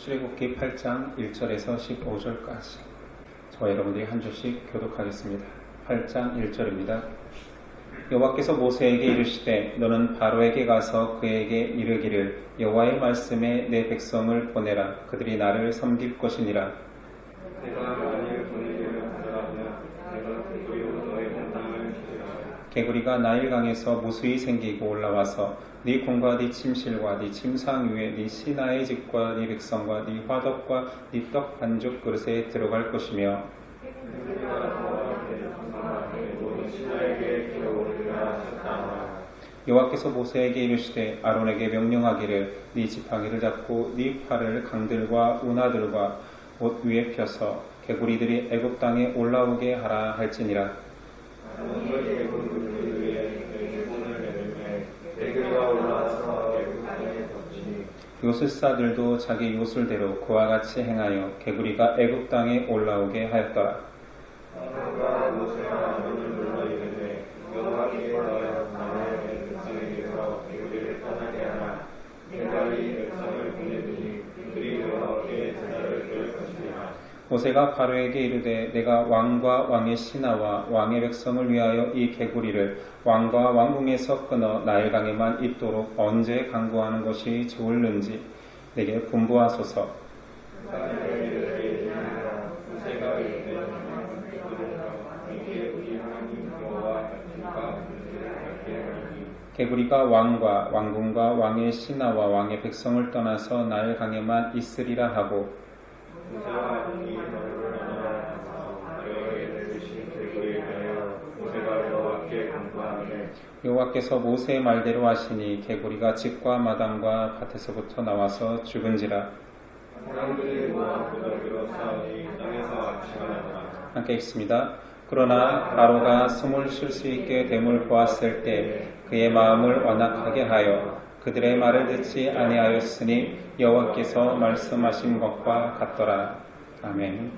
출애굽기 8장 1절에서 15절까지 저와 여러분들이 한 주씩 교독하겠습니다. 8장 1절입니다. 여호와께서 모세에게 이르시되 너는 바로에게 가서 그에게 이르기를 여호와의 말씀에 내 백성을 보내라. 그들이 나를 섬길 것이니라. 내가 만일 보내기를 하더라면 내가 개구리로 너의 온 땅을 치리라. 개구리가 나일강에서 무수히 생기고 올라와서 네 궁과 네 침실과 네 침상 위에 네 신하의 집과 네 백성과 네 화덕과 네 떡 반죽 그릇에 들어갈 것이며 여호와께서 모세에게 이르시되 아론에게 명령하기를 네 지팡이를 잡고 네 팔을 강들과 운하들과 옷 위에 펴서 개구리들이 애굽 땅에 올라오게 하라 할지니라. 요술사들도 자기 요술대로 그와 같이 행하여 개구리가 애굽 땅에 올라오게 하였더라. 모세가 바로에게 이르되 내가 왕과 왕의 신하와 왕의 백성을 위하여 이 개구리를 왕과 왕궁에서 끊어 나일강에만 있도록 언제 강구하는 것이 좋을는지 내게 분부하소서. 개구리가 왕과 왕궁과 왕의 신하와 왕의 백성을 떠나서 나일강에만 있으리라 하고 여호와께서 모세의 말대로 하시니 개구리가 집과 마당과 밭에서부터 나와서 죽은지라. 함께 읽습니다. 그러나 바로가 숨을 쉴 수 있게 됨을 보았을 때 그의 마음을 완악하게 하여 그들의 말을 듣지 아니하였으니 여호와께서 말씀하신 것과 같더라. 아멘.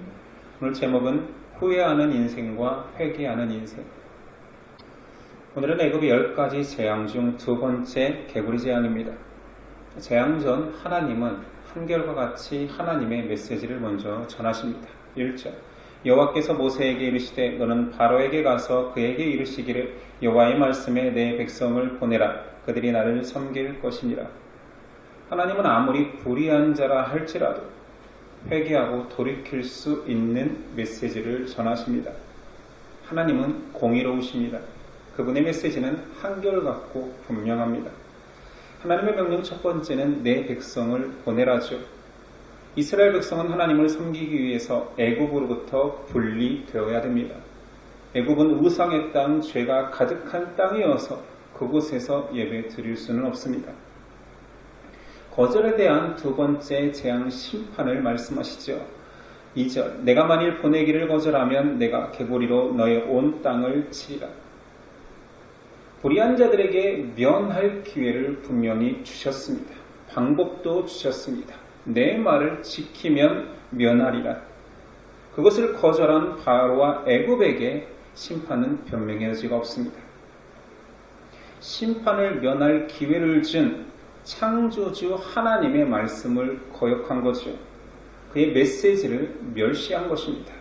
오늘 제목은 후회하는 인생과 회개하는 인생. 오늘은 애굽의 10가지 재앙 중 두 번째 개구리 재앙입니다. 재앙 전 하나님은 한결과 같이 하나님의 메시지를 먼저 전하십니다. 1절 여호와께서 모세에게 이르시되 너는 바로에게 가서 그에게 이르시기를 여호와의 말씀에 내 백성을 보내라. 그들이 나를 섬길 것이니라. 하나님은 아무리 불의한 자라 할지라도 회개하고 돌이킬 수 있는 메시지를 전하십니다. 하나님은 공의로우십니다. 그분의 메시지는 한결같고 분명합니다. 하나님의 명령 첫 번째는 내 백성을 보내라죠. 이스라엘 백성은 하나님을 섬기기 위해서 애굽으로부터 분리되어야 됩니다. 애굽은 우상의 땅, 죄가 가득한 땅이어서 그곳에서 예배 드릴 수는 없습니다. 거절에 대한 두 번째 재앙 심판을 말씀하시죠. 2절 내가 만일 보내기를 거절하면 내가 개구리로 너의 온 땅을 치리라. 불의한 자들에게 면할 기회를 분명히 주셨습니다. 방법도 주셨습니다. 내 말을 지키면 면하리라. 그것을 거절한 바로와 애굽에게 심판은 변명의 여지가 없습니다. 심판을 면할 기회를 준 창조주 하나님의 말씀을 거역한 거죠. 그의 메시지를 멸시한 것입니다.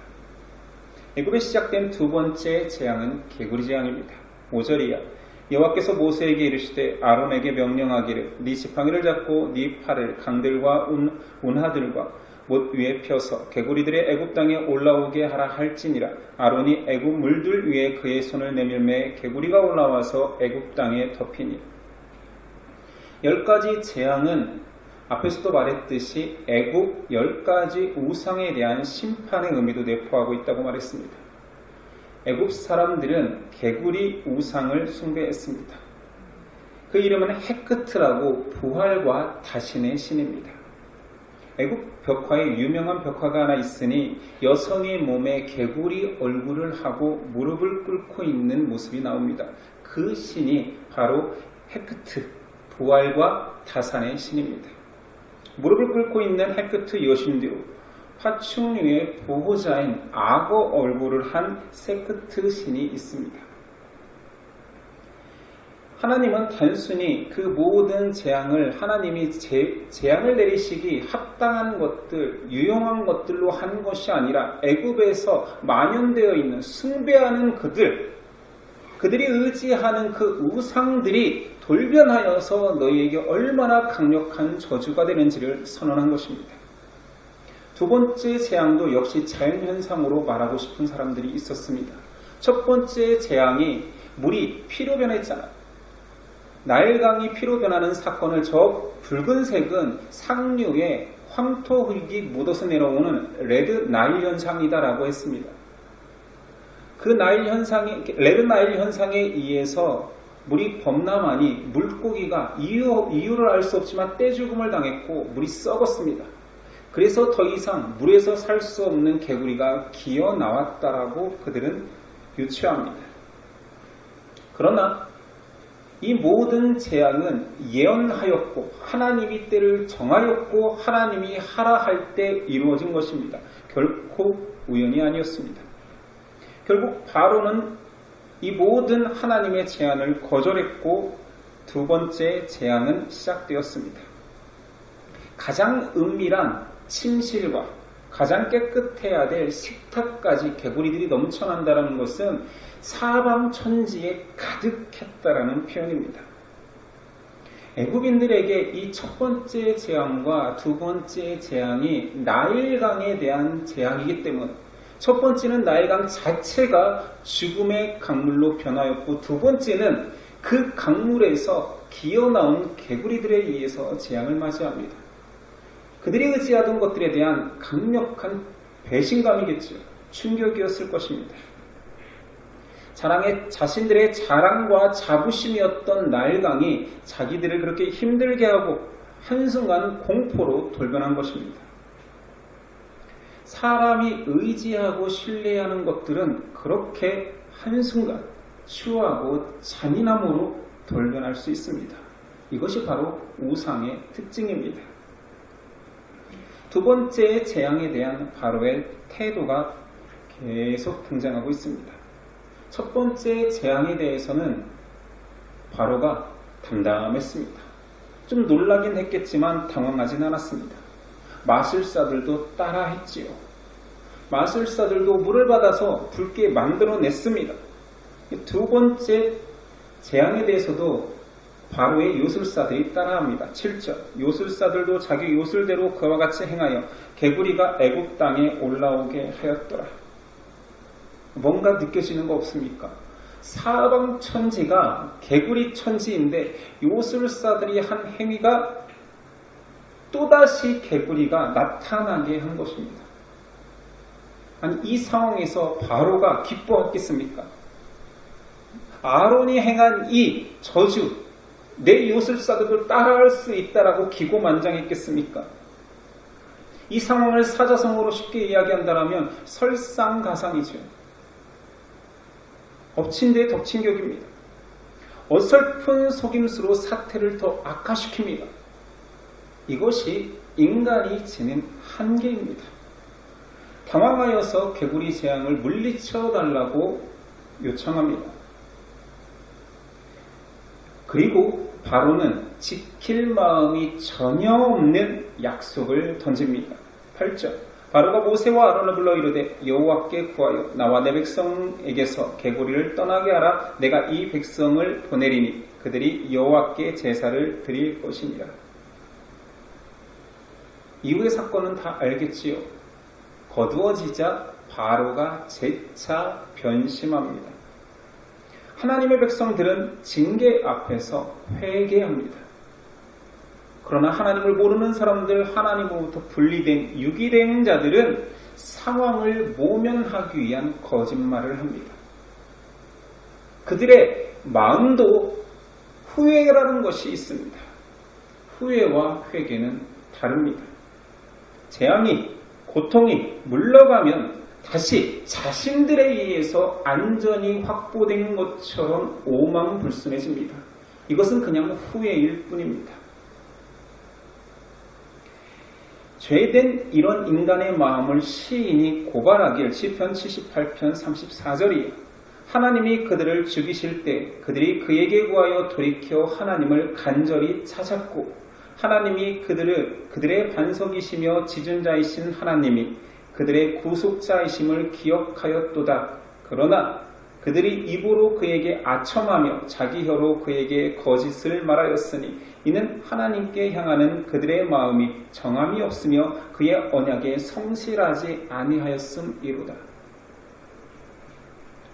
애굽에 시작된 두 번째 재앙은 개구리 재앙입니다. 5절이야. 여호와께서 모세에게 이르시되 아론에게 명령하기를 네 지팡이를 잡고 네 팔을 강들과 운하들과 못 위에 펴서 개구리들의 애굽 땅에 올라오게 하라 할지니라. 아론이 애굽 물들 위에 그의 손을 내밀매 개구리가 올라와서 애굽 땅에 덮이니. 10가지 재앙은 앞에서도 말했듯이 애굽 10가지 우상에 대한 심판의 의미도 내포하고 있다고 말했습니다. 애굽 사람들은 개구리 우상을 숭배했습니다. 그 이름은 헤크트라고 부활과 다신의 신입니다. 애굽 벽화에 유명한 벽화가 하나 있으니 여성의 몸에 개구리 얼굴을 하고 무릎을 꿇고 있는 모습이 나옵니다. 그 신이 바로 헤크트, 부활과 다산의 신입니다. 무릎을 꿇고 있는 헤크트 여신대로 파충류의 보호자인 악어 얼굴을 한 세크트 신이 있습니다. 하나님은 단순히 그 모든 재앙을 하나님이 재앙을 내리시기 합당한 것들, 유용한 것들로 한 것이 아니라 애굽에서 만연되어 있는 숭배하는 그들이 의지하는 그 우상들이 돌변하여서 너희에게 얼마나 강력한 저주가 되는지를 선언한 것입니다. 두 번째 재앙도 역시 자연현상으로 말하고 싶은 사람들이 있었습니다. 첫 번째 재앙이 물이 피로 변했잖아요. 나일강이 피로 변하는 사건을 저 붉은색은 상류에 황토 흙이 묻어서 내려오는 레드 나일 현상이다라고 했습니다. 그 레드 나일 현상에 의해서 물이 범람하니 물고기가 이유를 알 수 없지만 떼죽음을 당했고 물이 썩었습니다. 그래서 더 이상 물에서 살 수 없는 개구리가 기어 나왔다라고 그들은 유추합니다. 그러나 이 모든 재앙은 예언하였고 하나님이 때를 정하였고 하나님이 하라 할 때 이루어진 것입니다. 결코 우연이 아니었습니다. 결국 바로는 이 모든 하나님의 제안을 거절했고 두 번째 재앙은 시작되었습니다. 가장 은밀한 침실과 가장 깨끗해야 될 식탁까지 개구리들이 넘쳐난다는 것은 사방천지에 가득했다라는 표현입니다. 애굽인들에게 이 첫 번째 재앙과 두 번째 재앙이 나일강에 대한 재앙이기 때문에 첫 번째는 나일강 자체가 죽음의 강물로 변하였고 두 번째는 그 강물에서 기어나온 개구리들에 의해서 재앙을 맞이합니다. 그들이 의지하던 것들에 대한 강력한 배신감이겠죠. 충격이었을 것입니다. 자신들의 자랑과 자부심이었던 나일강이 자기들을 그렇게 힘들게 하고 한순간 공포로 돌변한 것입니다. 사람이 의지하고 신뢰하는 것들은 그렇게 한순간 추하고 잔인함으로 돌변할 수 있습니다. 이것이 바로 우상의 특징입니다. 두 번째 재앙에 대한 바로의 태도가 계속 등장하고 있습니다. 첫 번째 재앙에 대해서는 바로가 담담했습니다. 좀 놀라긴 했겠지만 당황하진 않았습니다. 마술사들도 따라했지요. 마술사들도 물을 받아서 붉게 만들어냈습니다. 두 번째 재앙에 대해서도 바로의 요술사들이 따라합니다. 7절 요술사들도 자기 요술대로 그와 같이 행하여 개구리가 애굽 땅에 올라오게 하였더라. 뭔가 느껴지는 거 없습니까? 사방천지가 개구리 천지인데 요술사들이 한 행위가 또다시 개구리가 나타나게 한 것입니다. 아니 이 상황에서 바로가 기뻐했겠습니까? 아론이 행한 이 저주 내 요술사들도 따라할 수 있다라고 기고만장했겠습니까? 이 상황을 사자성어로 쉽게 이야기한다면 설상가상이죠. 엎친 데 덮친 격입니다. 어설픈 속임수로 사태를 더 악화시킵니다. 이것이 인간이 지닌 한계입니다. 당황하여서 개구리 재앙을 물리쳐 달라고 요청합니다. 그리고 바로는 지킬 마음이 전혀 없는 약속을 던집니다. 8절 바로가 모세와 아론을 불러 이르되 여호와께 구하여 나와 내 백성에게서 개구리를 떠나게 하라. 내가 이 백성을 보내리니 그들이 여호와께 제사를 드릴 것이니라. 이후의 사건은 다 알겠지요. 거두어지자 바로가 재차 변심합니다. 하나님의 백성들은 징계 앞에서 회개합니다. 그러나 하나님을 모르는 사람들, 하나님으로부터 분리된 유기된 자들은 상황을 모면하기 위한 거짓말을 합니다. 그들의 마음도 후회라는 것이 있습니다. 후회와 회개는 다릅니다. 재앙이, 고통이 물러가면 다시 자신들에 의해서 안전이 확보된 것처럼 오망불순해집니다. 이것은 그냥 후회일 뿐입니다. 죄된 이런 인간의 마음을 시인이 고발하길 시편 78편 34절이에요. 하나님이 그들을 죽이실 때 그들이 그에게 구하여 돌이켜 하나님을 간절히 찾았고 하나님이 그들의 반석이시며 지존자이신 하나님이 그들의 구속자이심을 기억하였도다. 그러나 그들이 입으로 그에게 아첨하며 자기 혀로 그에게 거짓을 말하였으니 이는 하나님께 향하는 그들의 마음이 정함이 없으며 그의 언약에 성실하지 아니하였음이로다.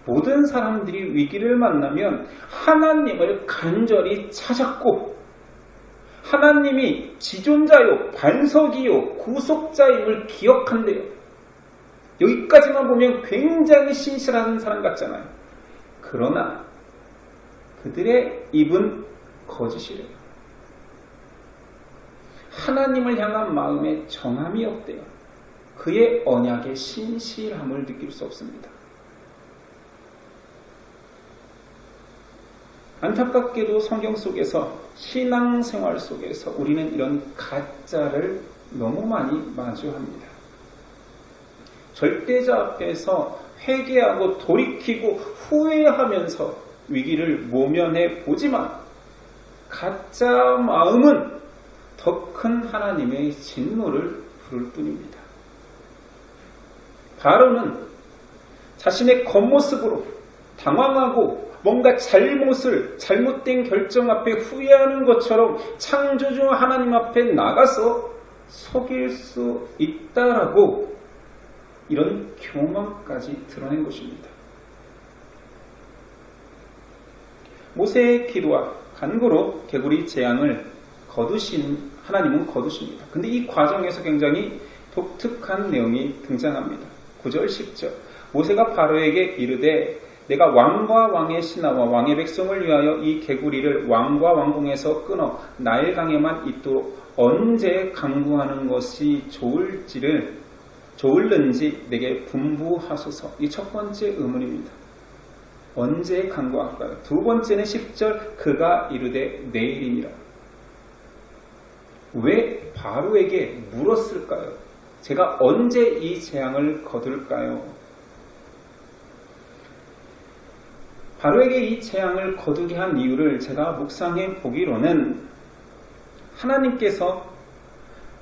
모든 사람들이 위기를 만나면 하나님을 간절히 찾았고 하나님이 지존자요 반석이요 구속자임을 기억한대요. 여기까지만 보면 굉장히 신실한 사람 같잖아요. 그러나 그들의 입은 거짓이래요. 하나님을 향한 마음에 정함이 없대요. 그의 언약의 신실함을 느낄 수 없습니다. 안타깝게도 성경 속에서 신앙생활 속에서 우리는 이런 가짜를 너무 많이 마주합니다. 절대자 앞에서 회개하고 돌이키고 후회하면서 위기를 모면해 보지만 가짜 마음은 더 큰 하나님의 진노를 부를 뿐입니다. 바로는 자신의 겉모습으로 당황하고 뭔가 잘못된 결정 앞에 후회하는 것처럼 창조주 하나님 앞에 나가서 속일 수 있다라고 이런 교만까지 드러낸 것입니다. 모세의 기도와 간구로 개구리 재앙을 하나님은 거두십니다. 근데 이 과정에서 굉장히 독특한 내용이 등장합니다. 9절 10절 모세가 바로에게 이르되 내가 왕과 왕의 신하와 왕의 백성을 위하여 이 개구리를 왕과 왕궁에서 끊어 나일강에만 있도록 언제 강구하는 것이 좋을는지 내게 분부하소서. 이 첫 번째 의문입니다. 언제 강구할까요? 두 번째는 10절 그가 이르되 내일이니라. 왜 바로에게 물었을까요? 제가 언제 이 재앙을 거둘까요? 바로에게 이 재앙을 거두게 한 이유를 제가 묵상해 보기로는 하나님께서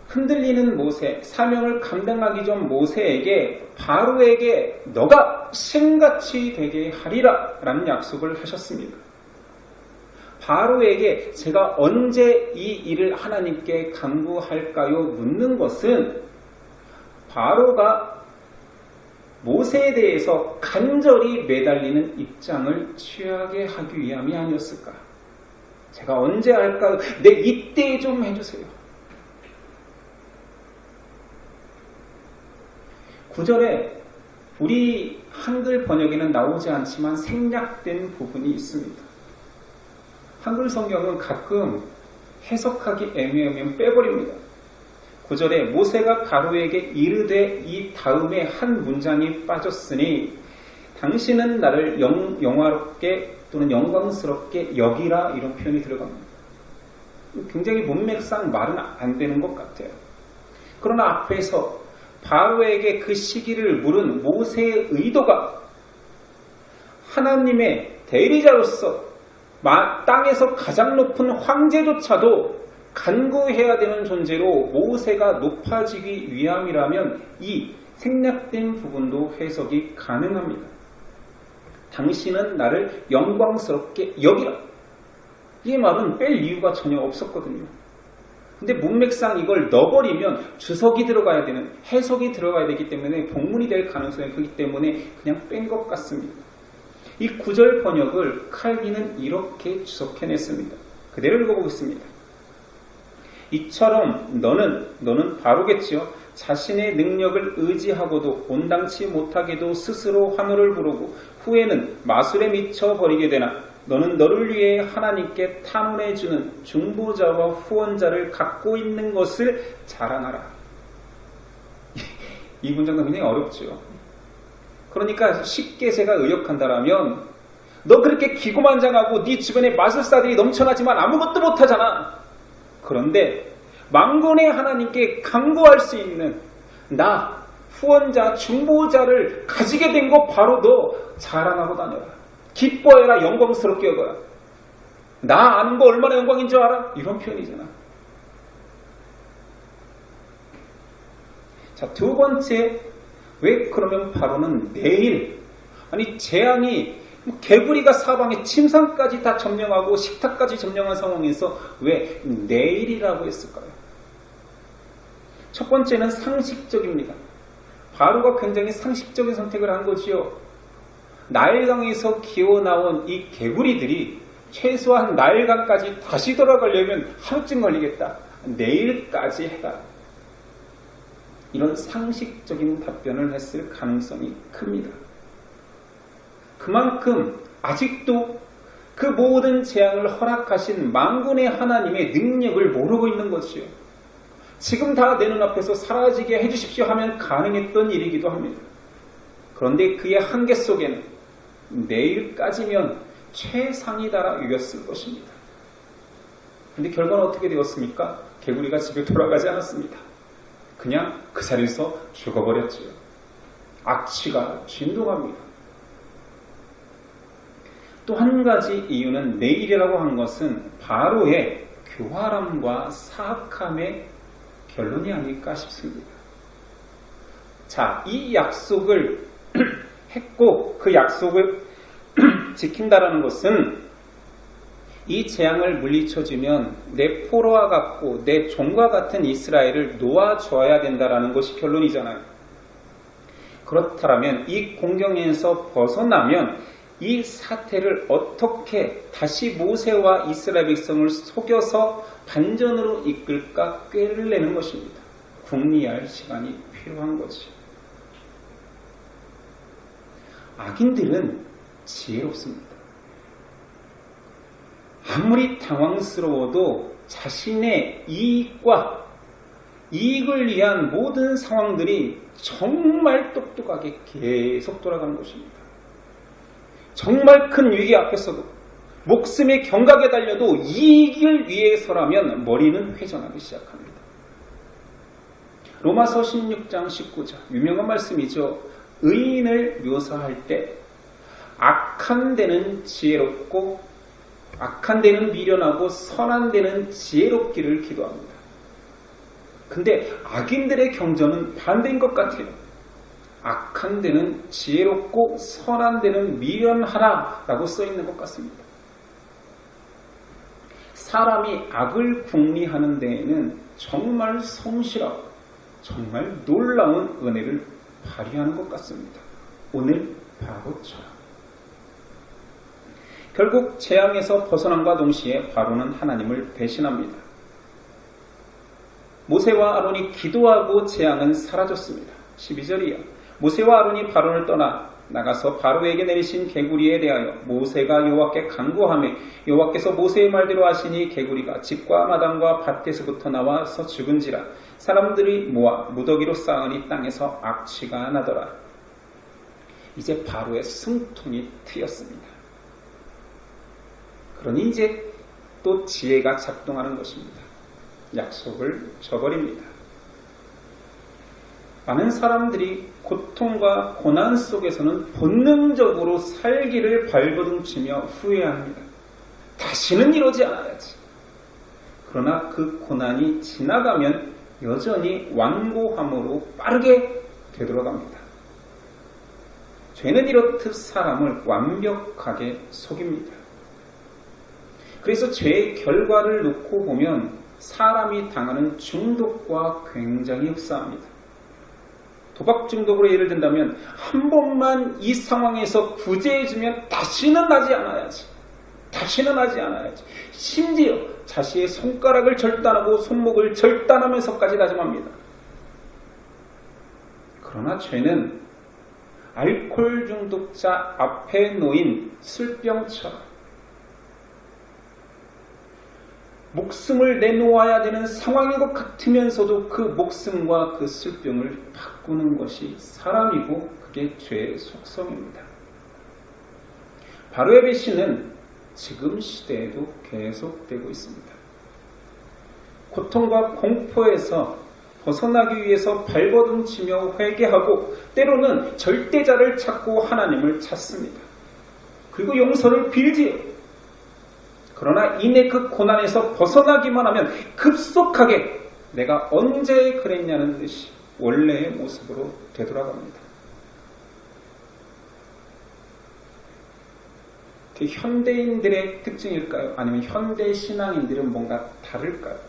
흔들리는 모세, 사명을 감당하기 전 모세에게 바로에게 너가 신같이 되게 하리라 라는 약속을 하셨습니다. 바로에게 제가 언제 이 일을 하나님께 간구할까요? 묻는 것은 바로가 모세에 대해서 간절히 매달리는 입장을 취하게 하기 위함이 아니었을까? 제가 언제 할까요? 내 이때 좀 해주세요. 9절에 우리 한글 번역에는 나오지 않지만 생략된 부분이 있습니다. 한글 성경은 가끔 해석하기 애매하면 빼버립니다. 9절에 모세가 바로에게 이르되 이 다음에 한 문장이 빠졌으니 당신은 나를 영화롭게 또는 영광스럽게 여기라 이런 표현이 들어갑니다. 굉장히 문맥상 말은 안 되는 것 같아요. 그러나 앞에서 바로에게 그 시기를 물은 모세의 의도가 하나님의 대리자로서 땅에서 가장 높은 황제조차도 간구해야 되는 존재로 모세가 높아지기 위함이라면 이 생략된 부분도 해석이 가능합니다. 당신은 나를 영광스럽게 여기라. 이 말은 뺄 이유가 전혀 없었거든요. 근데 문맥상 이걸 넣어버리면 주석이 들어가야 되는, 해석이 들어가야 되기 때문에 복문이 될 가능성이 크기 때문에 그냥 뺀 것 같습니다. 이 9절 번역을 칼빈은 이렇게 주석해냈습니다. 그대로 읽어보겠습니다. 이처럼 너는 바로겠지요. 자신의 능력을 의지하고도 온당치 못하게도 스스로 환호를 부르고 후에는 마술에 미쳐버리게 되나 너는 너를 위해 하나님께 탐원해주는 중보자와 후원자를 갖고 있는 것을 자랑하라. 이 문장도 굉장히 어렵죠. 그러니까 쉽게 제가 의역한다라면 너 그렇게 기고만장하고 네 주변에 마술사들이 넘쳐나지만 아무것도 못하잖아. 그런데 만군의 하나님께 간구할 수 있는 나 후원자 중보자를 가지게 된 거 바로 너 자랑하고 다녀라. 기뻐해라, 영광스럽게 여겨라. 나 아는 거 얼마나 영광인 줄 알아? 이런 표현이잖아. 자, 두 번째, 왜 그러면 바로는 내일, 아니 재앙이 개구리가 사방에 침상까지 다 점령하고 식탁까지 점령한 상황에서 왜 내일이라고 했을까요? 첫 번째는 상식적입니다. 바로가 굉장히 상식적인 선택을 한 거지요. 나일강에서 기어나온 이 개구리들이 최소한 나일강까지 다시 돌아가려면 하루쯤 걸리겠다. 내일까지 해라. 이런 상식적인 답변을 했을 가능성이 큽니다. 그만큼 아직도 그 모든 재앙을 허락하신 만군의 하나님의 능력을 모르고 있는 것이요. 지금 다 내 눈앞에서 사라지게 해주십시오 하면 가능했던 일이기도 합니다. 그런데 그의 한계 속에는 내일까지면 최상이다라 여겼을 것입니다. 그런데 결과는 어떻게 되었습니까? 개구리가 집에 돌아가지 않았습니다. 그냥 그 자리에서 죽어버렸지요. 악취가 진동합니다. 또 한 가지 이유는 내일이라고 한 것은 바로의 교활함과 사악함의 결론이 아닐까 싶습니다. 자, 이 약속을 했고 그 약속을 지킨다라는 것은 이 재앙을 물리쳐주면 내 포로와 같고 내 종과 같은 이스라엘을 놓아줘야 된다라는 것이 결론이잖아요. 그렇다면 이 공경에서 벗어나면 이 사태를 어떻게 다시 모세와 이스라엘 백성을 속여서 반전으로 이끌까 꾀를 내는 것입니다. 궁리할 시간이 필요한 거지. 악인들은 지혜롭습니다. 아무리 당황스러워도 자신의 이익을 위한 모든 상황들이 정말 똑똑하게 계속 돌아가는 것입니다. 정말 큰 위기 앞에서도 목숨의 경각에 달려도 이익을 위해서라면 머리는 회전하기 시작합니다. 로마서 16장 19절 유명한 말씀이죠. 의인을 묘사할 때 악한 데는 지혜롭고 악한 데는 미련하고 선한 데는 지혜롭기를 기도합니다. 근데 악인들의 경전은 반대인 것 같아요. 악한 데는 지혜롭고 선한 데는 미련하라 라고 써있는 것 같습니다. 사람이 악을 궁리하는 데에는 정말 성실하고 정말 놀라운 은혜를 발휘하는 것 같습니다. 오늘 바로처럼. 결국 재앙에서 벗어남과 동시에 바로는 하나님을 배신합니다. 모세와 아론이 기도하고 재앙은 사라졌습니다. 12절이요. 모세와 아론이 바로를 떠나 나가서 바로에게 내리신 개구리에 대하여 모세가 여호와께 간구하며 여호와께서 모세의 말대로 하시니 개구리가 집과 마당과 밭에서부터 나와서 죽은지라 사람들이 모아 무더기로 쌓으니 땅에서 악취가 나더라. 이제 바로의 숨통이 트였습니다. 그러니 이제 또 지혜가 작동하는 것입니다. 약속을 저버립니다. 많은 사람들이 고통과 고난 속에서는 본능적으로 살기를 발버둥치며 후회합니다. 다시는 이러지 않아야지. 그러나 그 고난이 지나가면 여전히 완고함으로 빠르게 되돌아갑니다. 죄는 이렇듯 사람을 완벽하게 속입니다. 그래서 죄의 결과를 놓고 보면 사람이 당하는 중독과 굉장히 흡사합니다. 도박 중독으로 예를 든다면 한 번만 이 상황에서 구제해주면 다시는 하지 않아야지. 다시는 하지 않아야지. 심지어 자신의 손가락을 절단하고 손목을 절단하면서까지 다짐합니다. 그러나 죄는 알코올 중독자 앞에 놓인 술병처럼 목숨을 내놓아야 되는 상황인 것 같으면서도 그 목숨과 그 술병을 바꾸는 것이 사람이고 그게 죄의 속성입니다. 바로의 배신은 지금 시대에도 계속되고 있습니다. 고통과 공포에서 벗어나기 위해서 발버둥치며 회개하고 때로는 절대자를 찾고 하나님을 찾습니다. 그리고 용서를 빌지요. 그러나 이내 그 고난에서 벗어나기만 하면 급속하게 내가 언제 그랬냐는 듯이 원래의 모습으로 되돌아갑니다. 그 현대인들의 특징일까요? 아니면 현대 신앙인들은 뭔가 다를까요?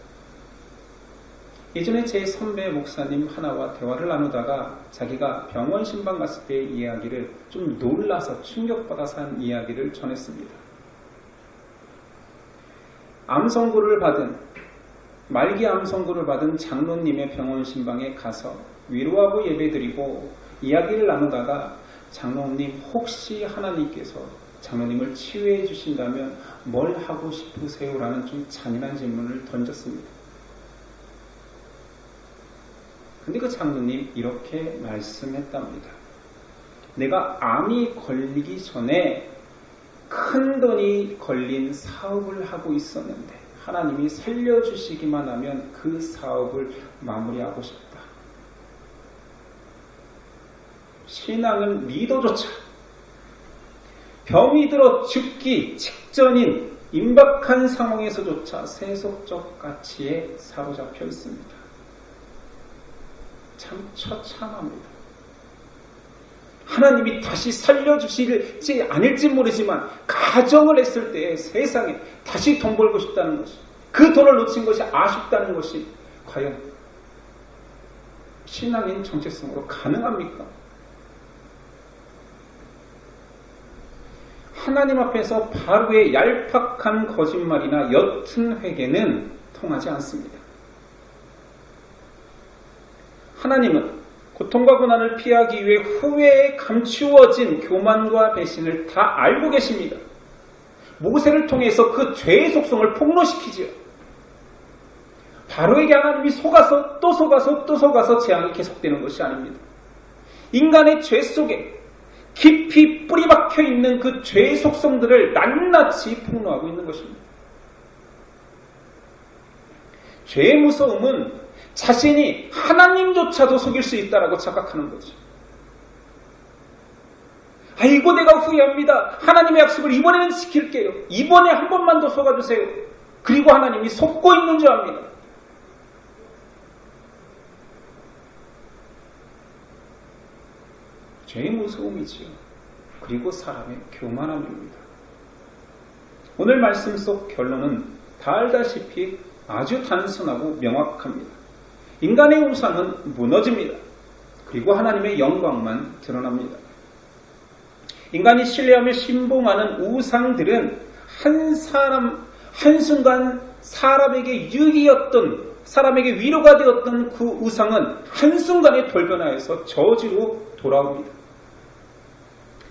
예전에 제 선배 목사님 하나와 대화를 나누다가 자기가 병원 신방 갔을 때의 이야기를 좀 놀라서 충격받아서 한 이야기를 전했습니다. 말기 암 선고를 받은 장로님의 병원 신방에 가서 위로하고 예배드리고 이야기를 나누다가 장로님, 혹시 하나님께서 장로님을 치유해 주신다면 뭘 하고 싶으세요? 라는 좀 잔인한 질문을 던졌습니다. 근데 그 장로님 이렇게 말씀했답니다. 내가 암이 걸리기 전에 큰 돈이 걸린 사업을 하고 있었는데 하나님이 살려주시기만 하면 그 사업을 마무리하고 싶다. 신앙은 리더조차 병이 들어 죽기 직전인 임박한 상황에서조차 세속적 가치에 사로잡혀 있습니다. 참 처참합니다. 하나님이 다시 살려주실지 아닐지 모르지만 가정을 했을 때 세상에 다시 돈 벌고 싶다는 것이, 그 돈을 놓친 것이 아쉽다는 것이 과연 신앙인 정체성으로 가능합니까? 하나님 앞에서 바로의 얄팍한 거짓말이나 옅은 회개는 통하지 않습니다. 하나님은 고통과 고난을 피하기 위해 후회에 감추어진 교만과 배신을 다 알고 계십니다. 모세를 통해서 그 죄의 속성을 폭로시키지요. 바로에게 하나님이 속아서 또 속아서 또 속아서 재앙이 계속되는 것이 아닙니다. 인간의 죄 속에 깊이 뿌리박혀 있는 그 죄의 속성들을 낱낱이 폭로하고 있는 것입니다. 죄의 무서움은 자신이 하나님조차도 속일 수 있다라고 착각하는 거죠. 아이고 내가 후회합니다. 하나님의 약속을 이번에는 지킬게요. 이번에 한 번만 더 속아주세요. 그리고 하나님이 속고 있는 줄 압니다. 죄의 무서움이지요. 그리고 사람의 교만함입니다. 오늘 말씀 속 결론은 다 알다시피 아주 단순하고 명확합니다. 인간의 우상은 무너집니다. 그리고 하나님의 영광만 드러납니다. 인간이 신뢰하며 신봉하는 우상들은 한순간 사람에게 유익이었던, 사람에게 위로가 되었던 그 우상은 한순간에 돌변하여서 저주로 돌아옵니다.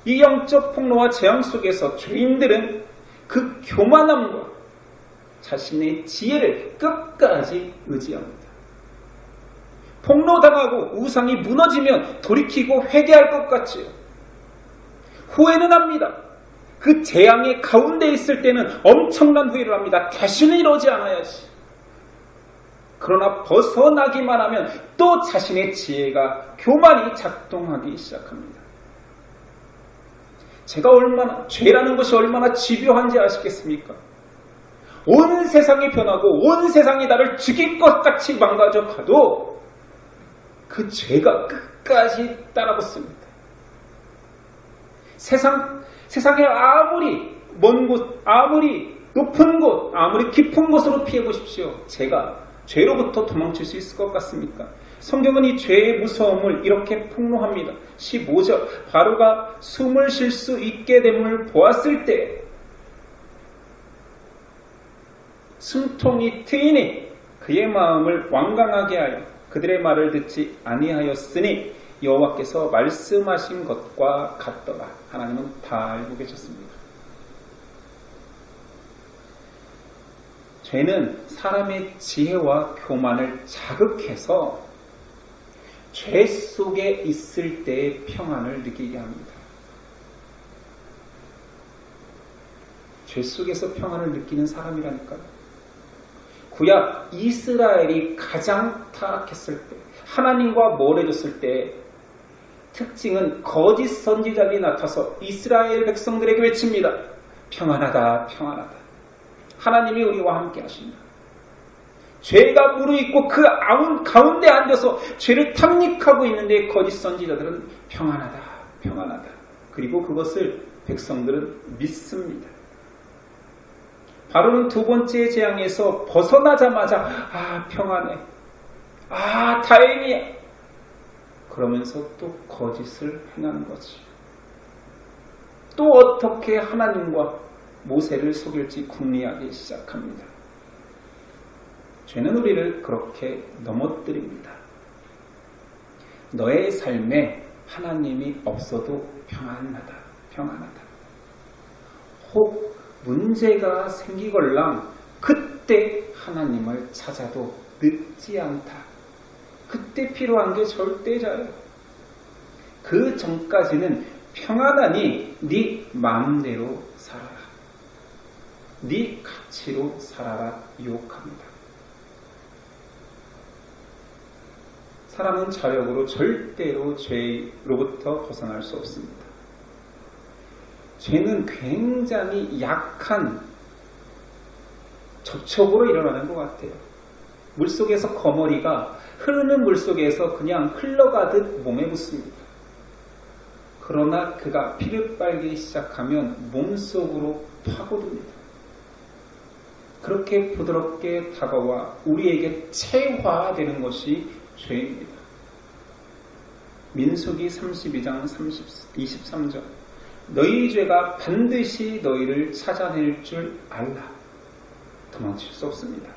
이 영적 폭로와 재앙 속에서 죄인들은 그 교만함과 자신의 지혜를 끝까지 의지합니다. 폭로당하고 우상이 무너지면 돌이키고 회개할 것 같지요. 후회는 합니다. 그 재앙의 가운데 있을 때는 엄청난 후회를 합니다. 다시는 이러지 않아야지. 그러나 벗어나기만 하면 또 자신의 지혜가 교만이 작동하기 시작합니다. 죄라는 것이 얼마나 집요한지 아시겠습니까? 온 세상이 변하고 온 세상이 나를 죽일 것 같이 망가져 가도 그 죄가 끝까지 따라붙습니다. 세상에 아무리 먼 곳, 아무리 높은 곳, 아무리 깊은 곳으로 피해 보십시오. 죄로부터 도망칠 수 있을 것 같습니까? 성경은 이 죄의 무서움을 이렇게 폭로합니다. 15절, 바로가 숨을 쉴 수 있게 됨을 보았을 때 숨통이 트이니 그의 마음을 완강하게 하여 그들의 말을 듣지 아니하였으니 여호와께서 말씀하신 것과 같더라. 하나님은 다 알고 계셨습니다. 죄는 사람의 지혜와 교만을 자극해서 죄 속에 있을 때의 평안을 느끼게 합니다. 죄 속에서 평안을 느끼는 사람이라니까요. 구약 이스라엘이 가장 타락했을 때, 하나님과 멀어졌을 때 특징은 거짓 선지자들이 나타서 이스라엘 백성들에게 외칩니다. 평안하다, 평안하다. 하나님이 우리와 함께 하신다. 죄가 무르익고 그 가운데 앉아서 죄를 탐닉하고 있는데 거짓 선지자들은 평안하다, 평안하다. 그리고 그것을 백성들은 믿습니다. 바로는 두 번째 재앙에서 벗어나자마자 평안해. 다행이야. 그러면서 또 거짓을 행하는 거지. 또 어떻게 하나님과 모세를 속일지 궁리하기 시작합니다. 죄는 우리를 그렇게 넘어뜨립니다. 너의 삶에 하나님이 없어도 평안하다, 평안하다. 혹 문제가 생기걸랑 그때 하나님을 찾아도 늦지 않다. 그때 필요한 게 절대자예요. 그 전까지는 평안하니 네 마음대로 살아라. 네 가치로 살아라 유혹합니다. 사람은 자력으로 절대로 죄로부터 벗어날 수 없습니다. 죄는 굉장히 약한 접촉으로 일어나는 것 같아요. 물속에서 거머리가 흐르는 물속에서 그냥 흘러가듯 몸에 붙습니다. 그러나 그가 피를 빨기 시작하면 몸속으로 파고듭니다. 그렇게 부드럽게 다가와 우리에게 체화되는 것이 죄입니다. 민수기 32장 23절 너희 죄가 반드시 너희를 찾아낼 줄 알라. 도망칠 수 없습니다.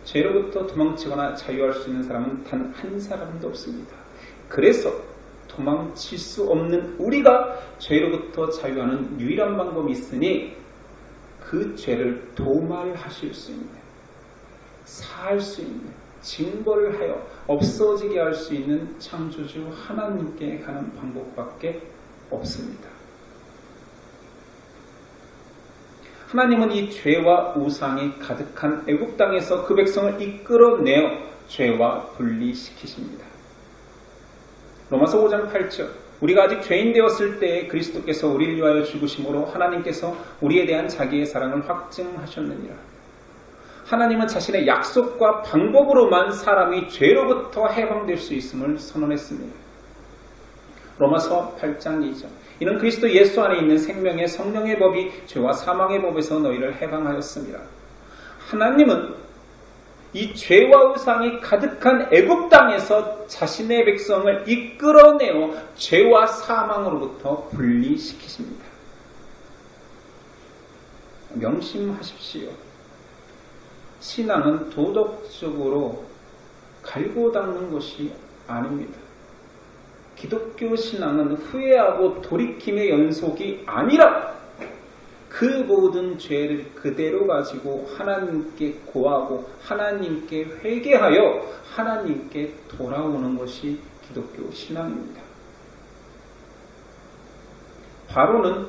죄로부터 도망치거나 자유할 수 있는 사람은 단 한 사람도 없습니다. 그래서 도망칠 수 없는 우리가 죄로부터 자유하는 유일한 방법이 있으니 그 죄를 도말하실 수 있는, 사할 수 있는, 징벌을 하여 없어지게 할 수 있는 창조주 하나님께 가는 방법밖에 없습니다. 하나님은 이 죄와 우상이 가득한 애굽 땅에서 그 백성을 이끌어내어 죄와 분리시키십니다. 로마서 5장 8절 우리가 아직 죄인 되었을 때 그리스도께서 우리를 위하여 죽으심으로 하나님께서 우리에 대한 자기의 사랑을 확증하셨느니라. 하나님은 자신의 약속과 방법으로만 사람이 죄로부터 해방될 수 있음을 선언했습니다. 로마서 8장 2절 이는 그리스도 예수 안에 있는 생명의 성령의 법이 죄와 사망의 법에서 너희를 해방하였습니다. 하나님은 이 죄와 우상이 가득한 애굽 땅에서 자신의 백성을 이끌어내어 죄와 사망으로부터 분리시키십니다. 명심하십시오. 신앙은 도덕적으로 갈고 닦는 것이 아닙니다. 기독교 신앙은 후회하고 돌이킴의 연속이 아니라 그 모든 죄를 그대로 가지고 하나님께 고하고 하나님께 회개하여 하나님께 돌아오는 것이 기독교 신앙입니다. 바로는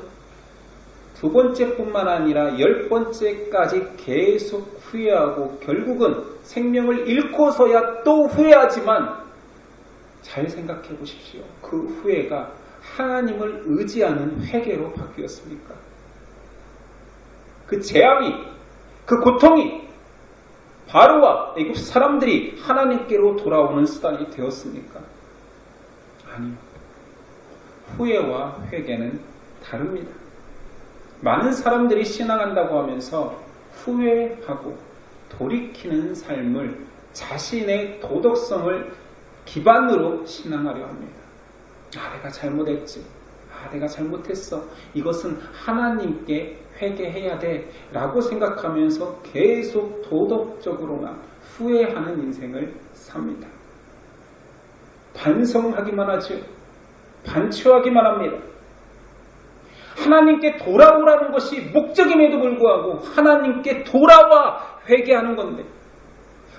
두 번째뿐만 아니라 10번째까지 계속 후회하고 결국은 생명을 잃고서야 또 후회하지만 잘 생각해 보십시오. 그 후회가 하나님을 의지하는 회개로 바뀌었습니까? 그 재앙이, 그 고통이 바로와 애굽 사람들이 하나님께로 돌아오는 수단이 되었습니까? 아니요. 후회와 회개는 다릅니다. 많은 사람들이 신앙한다고 하면서 후회하고 돌이키는 삶을 자신의 도덕성을 기반으로 신앙하려 합니다. 내가 잘못했지. 내가 잘못했어. 이것은 하나님께 회개해야 돼. 라고 생각하면서 계속 도덕적으로만 후회하는 인생을 삽니다. 반성하기만 하죠. 반추하기만 합니다. 하나님께 돌아오라는 것이 목적임에도 불구하고 하나님께 돌아와 회개하는 건데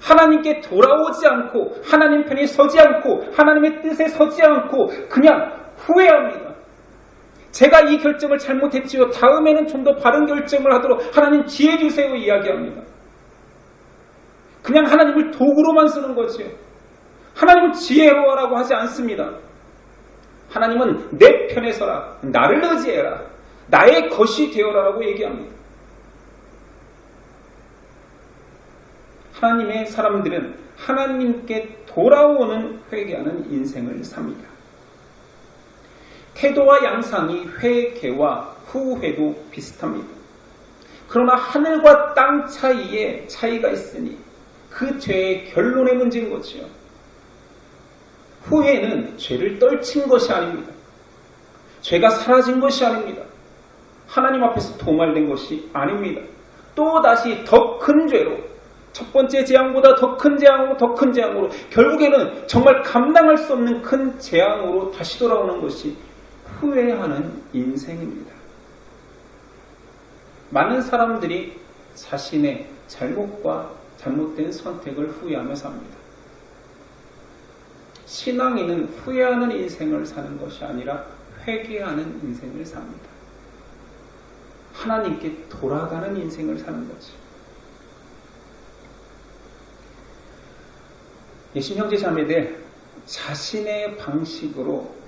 하나님께 돌아오지 않고 하나님 편에 서지 않고 하나님의 뜻에 서지 않고 그냥 후회합니다. 제가 이 결정을 잘못했지요. 다음에는 좀 더 바른 결정을 하도록 하나님 지혜 주세요 이야기합니다. 그냥 하나님을 도구로만 쓰는 거지요. 하나님은 지혜로워라고 하지 않습니다. 하나님은 내 편에 서라. 나를 의지해라. 나의 것이 되어라라고 얘기합니다. 하나님의 사람들은 하나님께 돌아오는 회개하는 인생을 삽니다. 태도와 양상이 회개와 후회도 비슷합니다. 그러나 하늘과 땅 사이에 차이가 있으니 그 죄의 결론의 문제인 거지요. 후회는 죄를 떨친 것이 아닙니다. 죄가 사라진 것이 아닙니다. 하나님 앞에서 도말된 것이 아닙니다. 또다시 더 큰 죄로, 첫 번째 재앙보다 더 큰 재앙으로, 더 큰 재앙으로, 결국에는 정말 감당할 수 없는 큰 재앙으로 다시 돌아오는 것이 후회하는 인생입니다. 많은 사람들이 자신의 잘못과 잘못된 선택을 후회하며 삽니다. 신앙인은 후회하는 인생을 사는 것이 아니라 회개하는 인생을 삽니다. 하나님께 돌아가는 인생을 사는 거죠. 예신 형제 자매들, 자신의 방식으로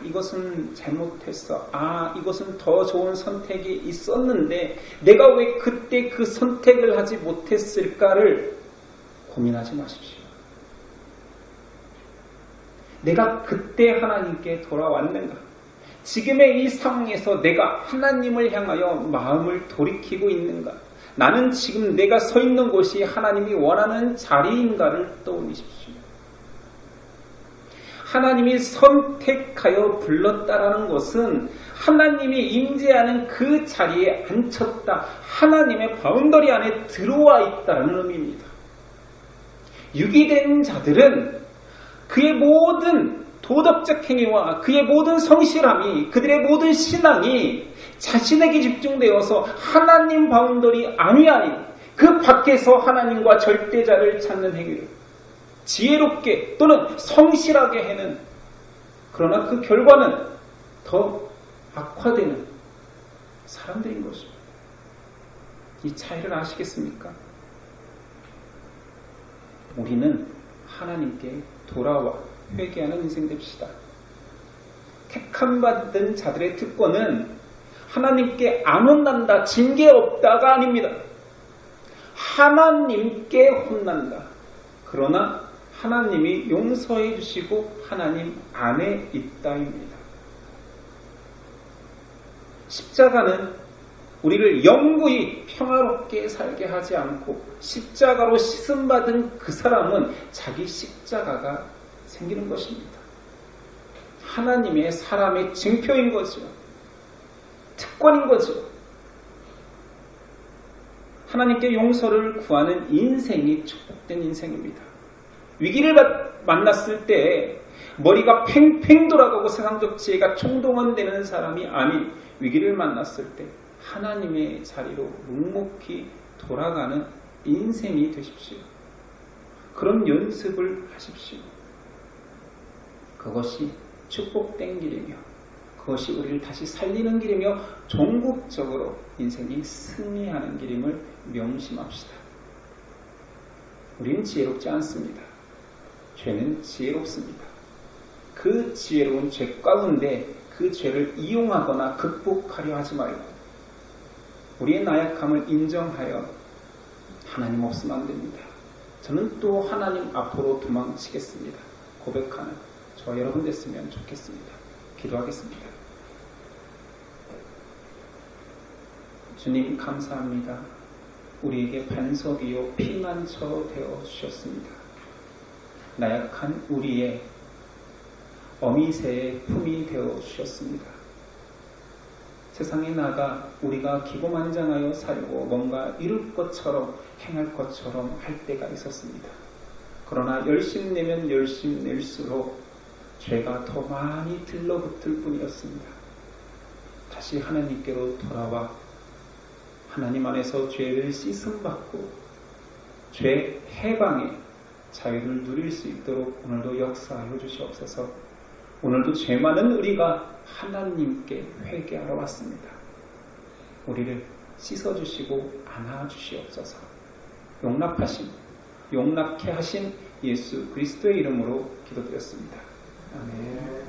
이것은 잘못했어. 이것은 더 좋은 선택이 있었는데 내가 왜 그때 그 선택을 하지 못했을까를 고민하지 마십시오. 내가 그때 하나님께 돌아왔는가? 지금의 이 상황에서 내가 하나님을 향하여 마음을 돌이키고 있는가? 나는 지금 내가 서 있는 곳이 하나님이 원하는 자리인가를 떠올리십시오. 하나님이 선택하여 불렀다라는 것은 하나님이 임재하는 그 자리에 앉혔다. 하나님의 바운더리 안에 들어와 있다는 의미입니다. 유기된 자들은 그의 모든 도덕적 행위와 그의 모든 성실함이, 그들의 모든 신앙이 자신에게 집중되어서 하나님 바운더리 안이 아닌 그 밖에서 하나님과 절대자를 찾는 행위를 지혜롭게 또는 성실하게 해는, 그러나 그 결과는 더 악화되는 사람들인 것입니다. 이 차이를 아시겠습니까? 우리는 하나님께 돌아와 회개하는 인생 됩시다. 택함받은 자들의 특권은 하나님께 안 혼난다, 징계 없다가 아닙니다. 하나님께 혼난다. 그러나 하나님이 용서해 주시고 하나님 안에 있다입니다. 십자가는 우리를 영구히 평화롭게 살게 하지 않고, 십자가로 씻음받은 그 사람은 자기 십자가가 생기는 것입니다. 하나님의 사람의 증표인 거죠. 특권인 거죠. 하나님께 용서를 구하는 인생이 축복된 인생입니다. 위기를 만났을 때 머리가 팽팽 돌아가고 세상적 지혜가 총동원되는 사람이 아닌, 위기를 만났을 때 하나님의 자리로 묵묵히 돌아가는 인생이 되십시오. 그런 연습을 하십시오. 그것이 축복된 길이며, 그것이 우리를 다시 살리는 길이며, 종국적으로 인생이 승리하는 길임을 명심합시다. 우리는 지혜롭지 않습니다. 죄는 지혜롭습니다. 그 지혜로운 죄 가운데 그 죄를 이용하거나 극복하려 하지 말고 우리의 나약함을 인정하여 하나님 없으면 안 됩니다. 저는 또 하나님 앞으로 도망치겠습니다. 고백하는 저 여러분 됐으면 좋겠습니다. 기도하겠습니다. 주님 감사합니다. 우리에게 반석이요 피난처 되어 주셨습니다. 나약한 우리의 어미새의 품이 되어 주셨습니다. 세상에 나가 우리가 기고만장하여 살고 뭔가 이룰 것처럼 행할 것처럼 할 때가 있었습니다. 그러나 열심 내면 열심 낼수록 죄가 더 많이 들러붙을 뿐이었습니다. 다시 하나님께로 돌아와 하나님 안에서 죄를 씻음받고 죄 해방의 자유를 누릴 수 있도록 오늘도 역사하여 주시옵소서. 오늘도 죄 많은 우리가 하나님께 회개하러 왔습니다. 우리를 씻어주시고 안아주시옵소서. 용납케 하신 예수 그리스도의 이름으로 기도드렸습니다. 아멘.